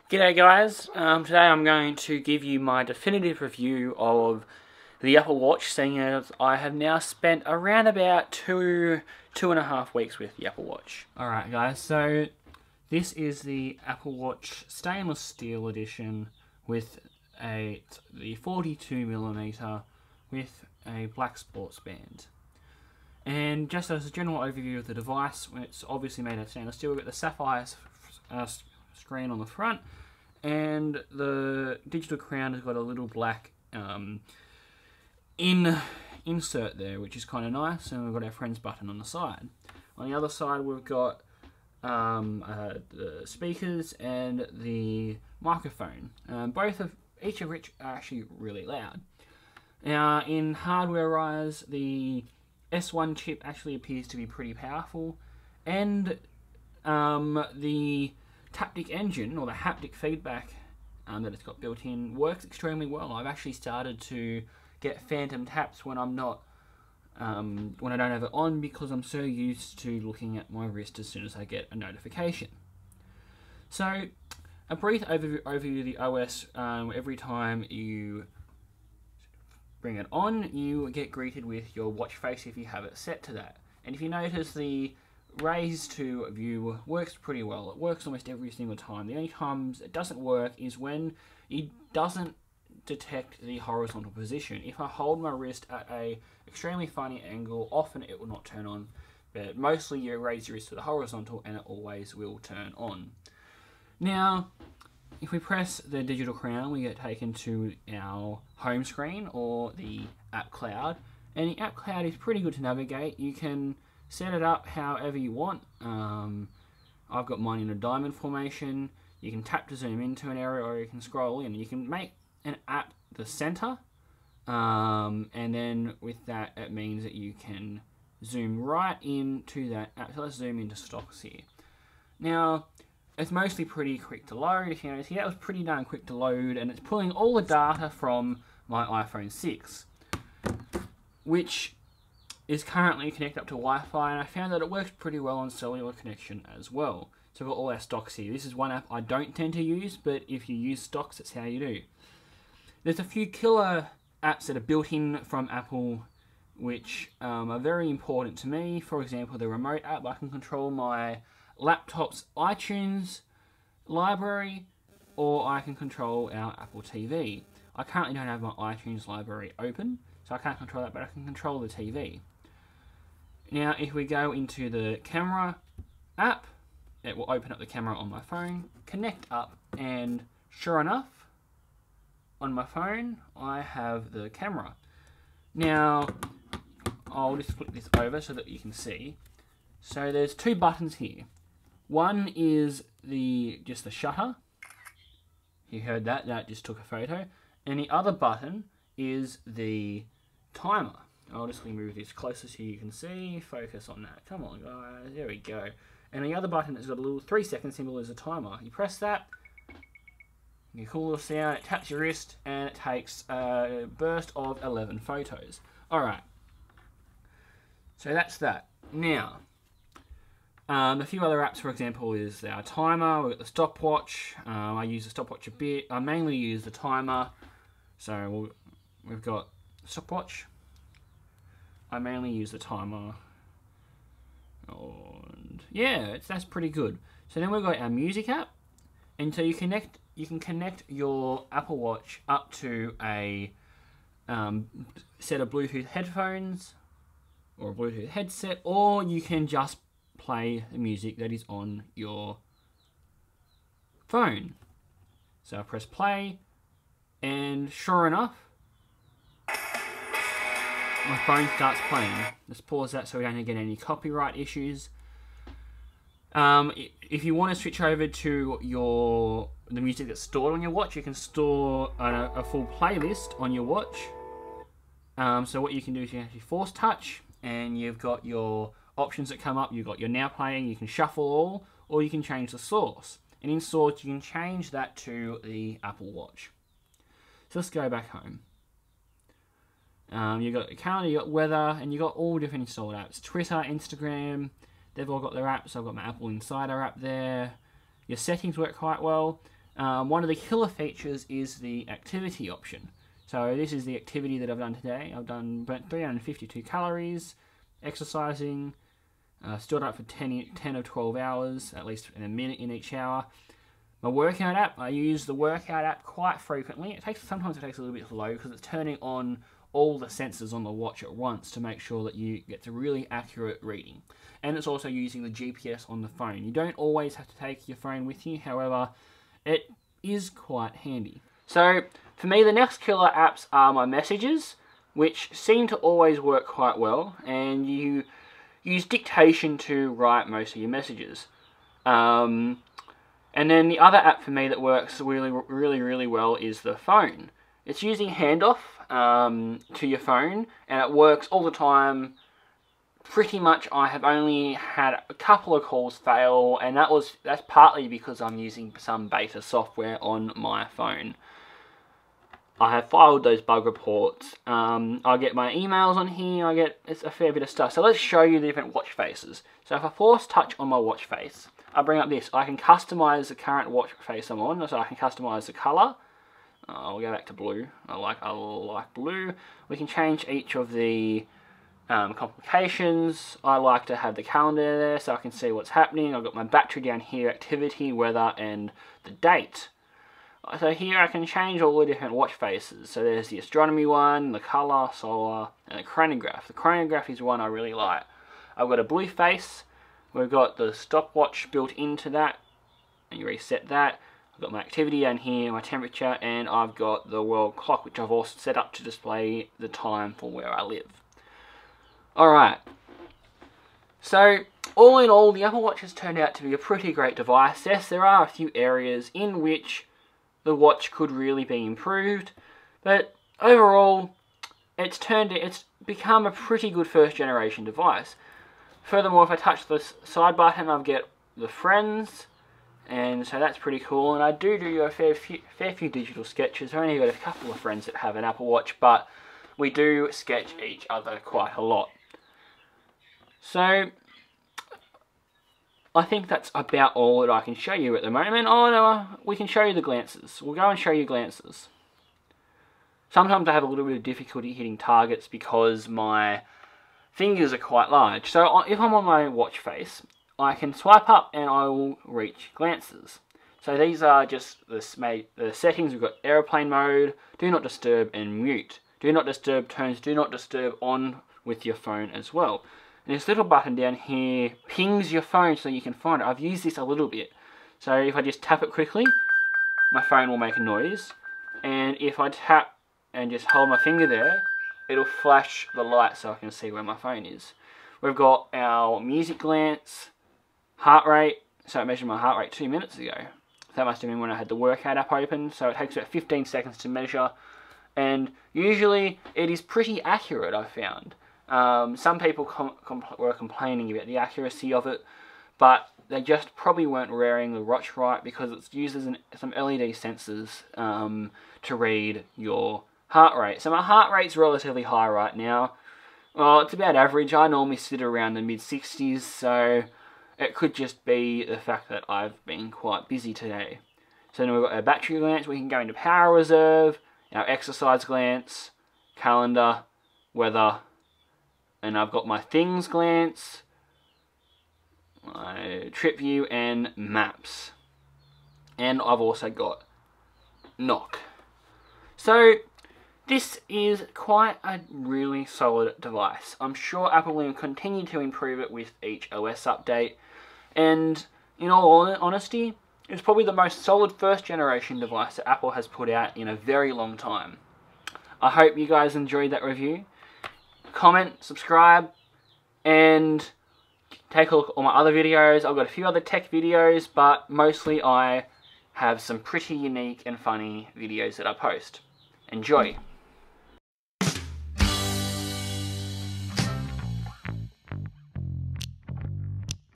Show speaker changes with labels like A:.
A: G'day guys, today I'm going to give you my definitive review of the Apple Watch, seeing as I have now spent around about two and a half weeks with the Apple Watch. Alright guys, so this is the Apple Watch stainless steel edition with the 42mm with a black sports band. And just as a general overview of the device, it's obviously made of stainless steel. We've got the sapphire screen on the front, and the digital crown has got a little black insert there, which is kind of nice, and we've got our friends button on the side. On the other side we've got the speakers and the microphone, each of which are actually really loud. Now, in hardware-wise, the S1 chip actually appears to be pretty powerful, and the Taptic engine, or the haptic feedback that it's got built in, works extremely well. I've actually started to get phantom taps when I'm not, when I don't have it on, because I'm so used to looking at my wrist as soon as I get a notification. So, a brief overview of the OS. Every time you bring it on, you get greeted with your watch face if you have it set to that. And if you notice, the raise to view works pretty well. It works almost every single time. The only times it doesn't work is when it doesn't detect the horizontal position. If I hold my wrist at a extremely funny angle, often it will not turn on, but mostly you raise your wrist to the horizontal and it always will turn on. Now, if we press the digital crown, we get taken to our home screen or the app cloud, and the app cloud is pretty good to navigate. You can set it up however you want. I've got mine in a diamond formation. You can tap to zoom into an area, or you can scroll in. You can make an app the center, and then with that, it means that you can zoom right into that app. So let's zoom into stocks here. Now, it's mostly pretty quick to load. If you notice here, that was pretty darn quick to load, and it's pulling all the data from my iPhone 6, which is currently connected up to Wi-Fi, and I found that it works pretty well on cellular connection as well. So we've got all our stocks here. This is one app I don't tend to use, but if you use stocks, that's how you do. There's a few killer apps that are built in from Apple, which are very important to me. For example, the remote app. I can control my laptop's iTunes library, or I can control our Apple TV. I currently don't have my iTunes library open, so I can't control that, but I can control the TV. Now, if we go into the camera app, it will open up the camera on my phone, connect up, and sure enough, on my phone, I have the camera. Now, I'll just flip this over so that you can see. So there's two buttons here. One is just the shutter. You heard that, that just took a photo. And the other button is the timer. I'll just move this closer so you can see. Focus on that. Come on, guys. There we go. And the other button has got a little 3-second symbol as a timer. You press that, you cool the sound, it taps your wrist, and it takes a burst of 11 photos. Alright. So that's that. Now, a few other apps, for example, is our timer. We've got the stopwatch. I use the stopwatch a bit. I mainly use the timer. So we've got stopwatch. I mainly use the timer. And yeah, that's pretty good. So then we've got our music app. And so you can connect your Apple Watch up to a set of Bluetooth headphones or a Bluetooth headset, or you can just play the music that is on your phone. So I press play, and sure enough, my phone starts playing. Let's pause that so we don't get any copyright issues. If you want to switch over to the music that's stored on your watch, you can store a full playlist on your watch. So what you can do is you can actually force touch, and you've got your options that come up. You've got your now playing, you can shuffle all, or you can change the source. And in source, you can change that to the Apple Watch. So let's go back home. You've got the calendar, you've got weather, and you've got all different installed apps. Twitter, Instagram, they've all got their apps. I've got my Apple Insider app there. Your settings work quite well. one of the killer features is the activity option. So this is the activity that I've done today. I've burnt 352 calories, exercising, stood up for 10 of 12 hours, at least in a minute in each hour. My workout app, I use the workout app quite frequently. Sometimes it takes a little bit slow because it's turning on all the sensors on the watch at once to make sure that you get a really accurate reading. And it's also using the GPS on the phone. You don't always have to take your phone with you, however, it is quite handy. So for me, the next killer apps are my messages, which seem to always work quite well, and you use dictation to write most of your messages. And then the other app for me that works really well is the phone. It's using handoff to your phone, and it works all the time. Pretty much I have only had a couple of calls fail, and that's partly because I'm using some beta software on my phone. I have filed those bug reports. I get my emails on here, it's a fair bit of stuff. So let's show you the different watch faces. So if I force touch on my watch face, I bring up this. I can customize the current watch face I'm on, so I can customize the color. I'll go back to blue. I like blue. We can change each of the complications. I like to have the calendar there so I can see what's happening. I've got my battery down here, activity, weather, and the date. So here I can change all the different watch faces. So there's the astronomy one, the color, solar, and the chronograph. The chronograph is one I really like. I've got a blue face. We've got the stopwatch built into that, and you reset that. I've got my activity down here, my temperature, and I've got the world clock, which I've also set up to display the time for where I live. Alright, so all in all, the Apple Watch has turned out to be a pretty great device. Yes, there are a few areas in which the watch could really be improved, but overall, it's become a pretty good first generation device. Furthermore, if I touch the side button, I get the friends, and so that's pretty cool. And I do a fair few digital sketches. I've only got a couple of friends that have an Apple Watch, but we do sketch each other quite a lot. So I think that's about all that I can show you at the moment. Oh no, we can show you the glances. We'll go and show you glances. Sometimes I have a little bit of difficulty hitting targets because my fingers are quite large. So if I'm on my watch face, I can swipe up and I will reach glances. So these are just the settings. We've got airplane mode, do not disturb, and mute. Do not disturb turns do not disturb on with your phone as well. And this little button down here pings your phone so you can find it. I've used this a little bit. So if I just tap it quickly, my phone will make a noise. And if I tap and just hold my finger there, it'll flash the light so I can see where my phone is. We've got our music glance, heart rate. So it measured my heart rate 2 minutes ago. That must have been when I had the workout app open. So it takes about 15 seconds to measure. And usually it is pretty accurate, I've found. Some people were complaining about the accuracy of it, but they just probably weren't wearing the watch right because it uses some LED sensors to read your heart rate. So my heart rate's relatively high right now. Well, it's about average. I normally sit around the mid-60s, so it could just be the fact that I've been quite busy today. So then we've got our battery glance. We can go into power reserve, our exercise glance, calendar, weather, and I've got my things glance, my trip view, and maps. And I've also got knock. So this is quite a really solid device. I'm sure Apple will continue to improve it with each OS update. And in all honesty, it's probably the most solid first generation device that Apple has put out in a very long time. I hope you guys enjoyed that review. Comment, subscribe, and take a look at all my other videos. I've got a few other tech videos, but mostly I have some pretty unique and funny videos that I post. Enjoy!